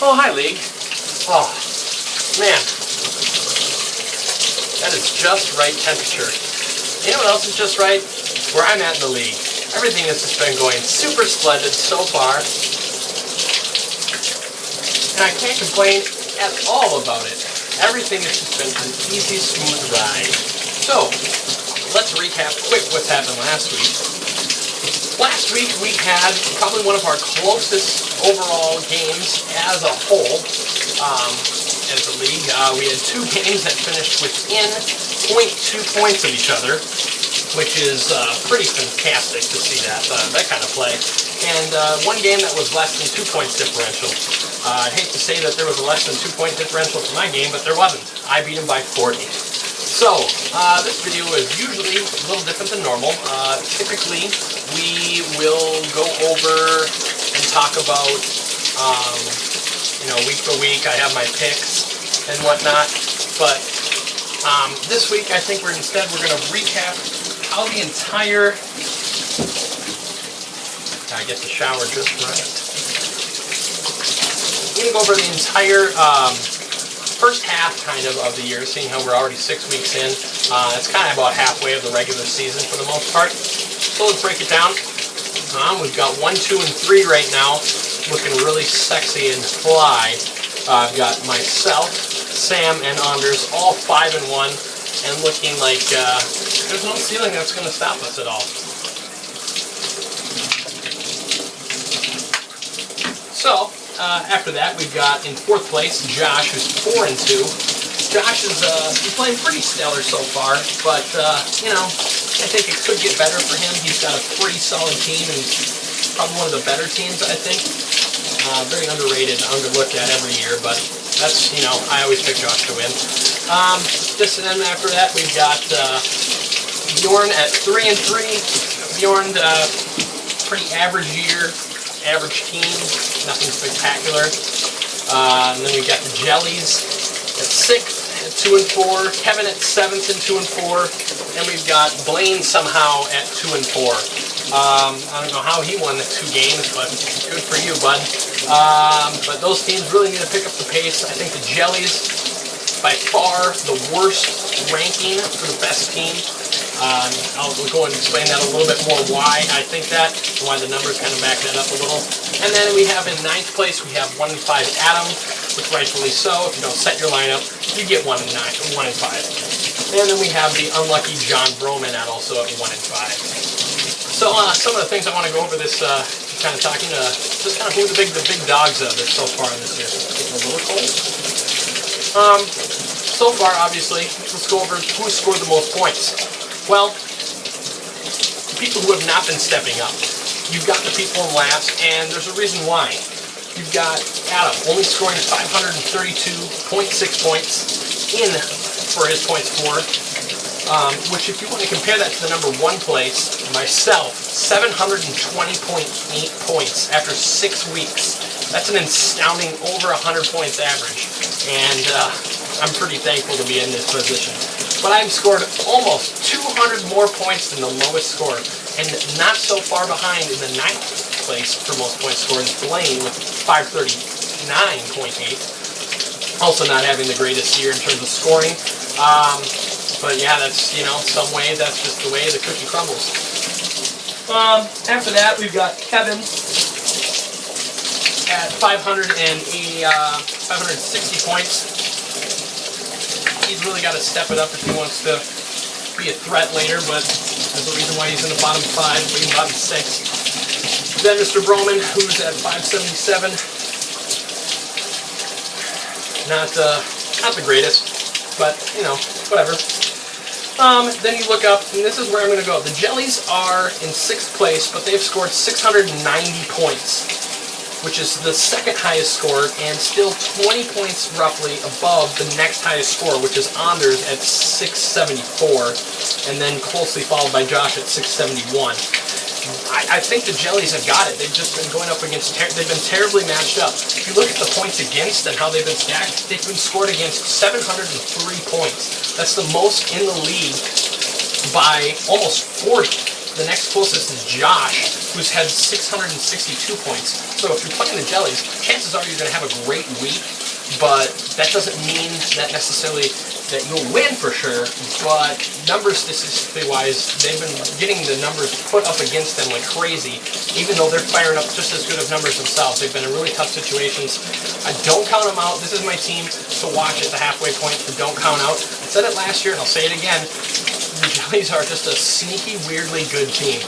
Oh, hi, League. Oh, man. That is just right temperature. You know what else is just right? Where I'm at in the league. Everything has just been going super splendid so far. And I can't complain at all about it. Everything has just been an easy, smooth ride. So, let's recap quick what's happened last week. Last week we had probably one of our closest overall games as a whole as a league. We had two games that finished within 0.2 points of each other, which is pretty fantastic to see that kind of play. And one game that was less than 2 points differential. I hate to say that there was a less than 2 point differential for my game, but there wasn't. I beat him by 40. So, this video is usually a little different than normal. Typically, we will go over and talk about, week for week. I have my picks and whatnot. But this week, I think we're going to recap how the entire... I get the shower just right. We're going to go over the entire... first half kind of the year, seeing how we're already 6 weeks in. It's kind of about halfway of the regular season for the most part. So let's break it down. We've got 1, 2, and 3 right now, looking really sexy and fly. I've got myself, Sam, and Anders, all 5 and 1, and looking like there's no ceiling that's going to stop us at all. So, after that, we've got in 4th place Josh, who's 4 and 2. Josh is he's playing pretty stellar so far, but I think it could get better for him. He's got a pretty solid team, and he's probably one of the better teams, I think. Very underrated, underlooked at every year, but that's I always pick Josh to win. Just then after that, we've got Bjorn at 3 and 3. Bjorn, pretty average year. Average team, nothing spectacular. And then we got the Jellies at 6th at 2 and 4. Kevin at 7th and 2 and 4. And we've got Blaine somehow at 2 and 4. I don't know how he won the 2 games, but good for you, bud. But those teams really need to pick up the pace. I think the Jellies, by far the worst ranking for the best team. I'll go and explain that a little bit more why I think that, and why the numbers kind of back that up a little. And then we have in 9th place, we have 1 and 5 Adam, which rightfully so. If you don't set your lineup, you get 1 and 5. And then we have the unlucky John Broman at also at 1 and 5. So some of the things I want to go over this kind of talking, just kind of who the big dogs are so far in this year. Getting a little cold. So far, obviously, let's go over who scored the most points. Well, people who have not been stepping up. You've got the people in last, and there's a reason why. You've got Adam only scoring 532.6 points in for his points scored, which if you want to compare that to the number 1 place, myself, 720.8 points after 6 weeks. That's an astounding over 100 points average, and I'm pretty thankful to be in this position. But I've scored almost 200 more points than the lowest score, and not so far behind in the 9th place for most points scored is Blaine with 539.8. Also not having the greatest year in terms of scoring. But yeah, that's, some way, that's just the way the cookie crumbles. After that, we've got Kevin at 560 points. He's really got to step it up if he wants to be a threat later, but there's a reason why he's in the bottom 5, maybe bottom 6. Then Mr. Broman, who's at 577. Not the greatest, but, whatever. Then you look up, and this is where I'm going to go. The Jellies are in 6th place, but they've scored 690 points, which is the 2nd highest score, and still 20 points roughly above the next highest score, which is Anders at 674, and then closely followed by Josh at 671. I think the Jellies have got it. They've just been going up against, they've been terribly matched up. If you look at the points against and how they've been stacked, they've been scored against 703 points. That's the most in the league by almost 40. The next closest is Josh, who's had 662 points. So if you're playing the Jellies, chances are you're going to have a great week, but that doesn't mean that necessarily that you'll win for sure, but numbers statistically wise, they've been getting the numbers put up against them like crazy, even though they're firing up just as good of numbers themselves. They've been in really tough situations. I don't count them out. This is my team to watch at the halfway point for don't count out. I said it last year and I'll say it again. The Jellies are just a sneaky, weirdly good team.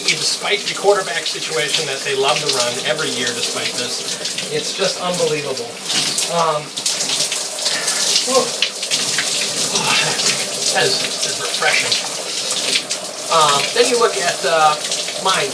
Despite the quarterback situation that they love to run every year despite this, it's just unbelievable. That is refreshing. Then you look at mine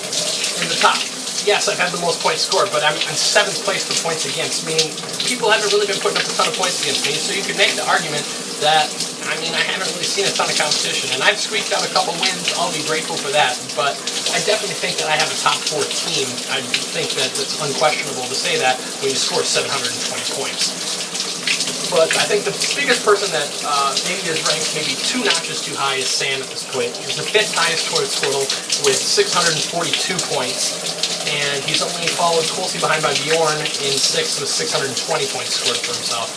in the top. Yes, I've had the most points scored, but I'm 7th place for points against, meaning people haven't really been putting up a ton of points against me, so you could make the argument that, I mean, I haven't really seen a ton of competition, and I've squeaked out a couple wins. I'll be grateful for that, but I definitely think that I have a top 4 team. I think that it's unquestionable to say that when you score 720 points. But I think the biggest person that maybe is ranked maybe 2 notches too high is Sam at this point. He's the 5th highest towards total with 642 points. And he's only followed closely behind by Bjorn in 6th with 620 points scored for himself.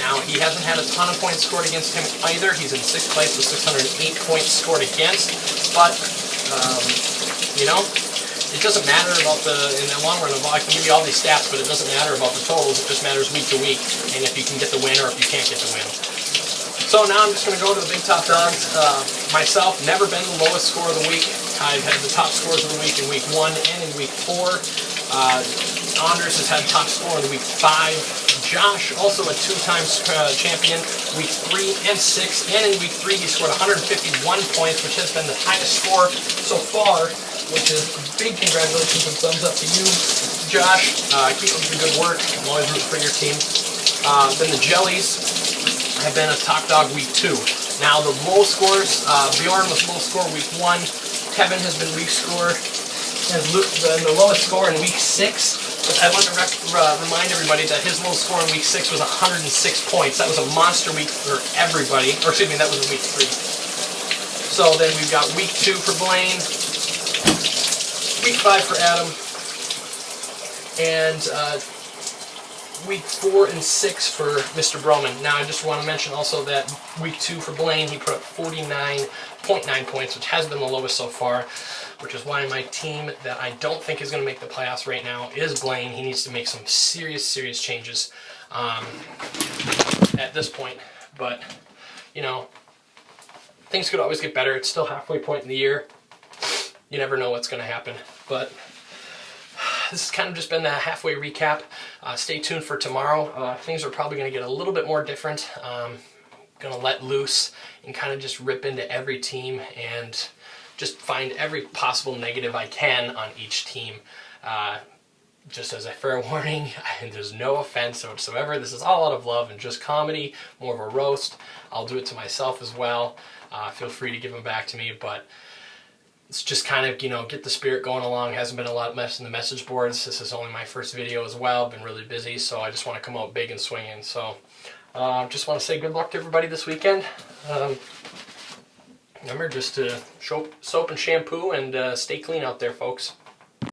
Now, he hasn't had a ton of points scored against him either. He's in 6th place with 608 points scored against. But, you know, it doesn't matter about in the long run. I can give you all these stats, but it doesn't matter about the totals. It just matters week to week, and if you can get the win or if you can't get the win. So now I'm just going to go to the big top dogs. Myself, never been the lowest score of the week. I've had the top scores of the week in week 1 and in week 4. Anders has had top score in week 5. Josh, also a 2-time champion, week 3 and 6. And in week 3, he scored 151 points, which has been the highest score so far, which is a big congratulations and thumbs up to you, Josh. Keep up the good work. I'm always rooting for your team. Then the Jellies have been a top dog week 2. Now the low scores, Bjorn was low score week 1. Kevin has been weak score, and the lowest score in week 6. But I want to remind everybody that his low score in week 6 was 106 points. That was a monster week for everybody. Or excuse me, that was in week 3. So then we've got week 2 for Blaine, week 5 for Adam, and week 4 and 6 for Mr. Broman. Now I just want to mention also that week 2 for Blaine, he put up 49.9 points, which has been the lowest so far, which is why my team that I don't think is going to make the playoffs right now is Blaine. He needs to make some serious changes at this point. But, you know, things could always get better. It's still halfway point in the year. You never know what's going to happen. But this has kind of just been the halfway recap. Stay tuned for tomorrow. Things are probably going to get a little bit more different. Going to let loose and kind of just rip into every team and just find every possible negative I can on each team. Just as a fair warning, and there's no offense whatsoever. This is all out of love and just comedy, more of a roast. I'll do it to myself as well. Feel free to give them back to me, but it's just kind of, you know, get the spirit going along. Hasn't been a lot of mess in the message boards. This is only my first video as well. Been really busy, so I just want to come out big and swinging. So just want to say good luck to everybody this weekend. Remember, just to soap and shampoo and stay clean out there, folks.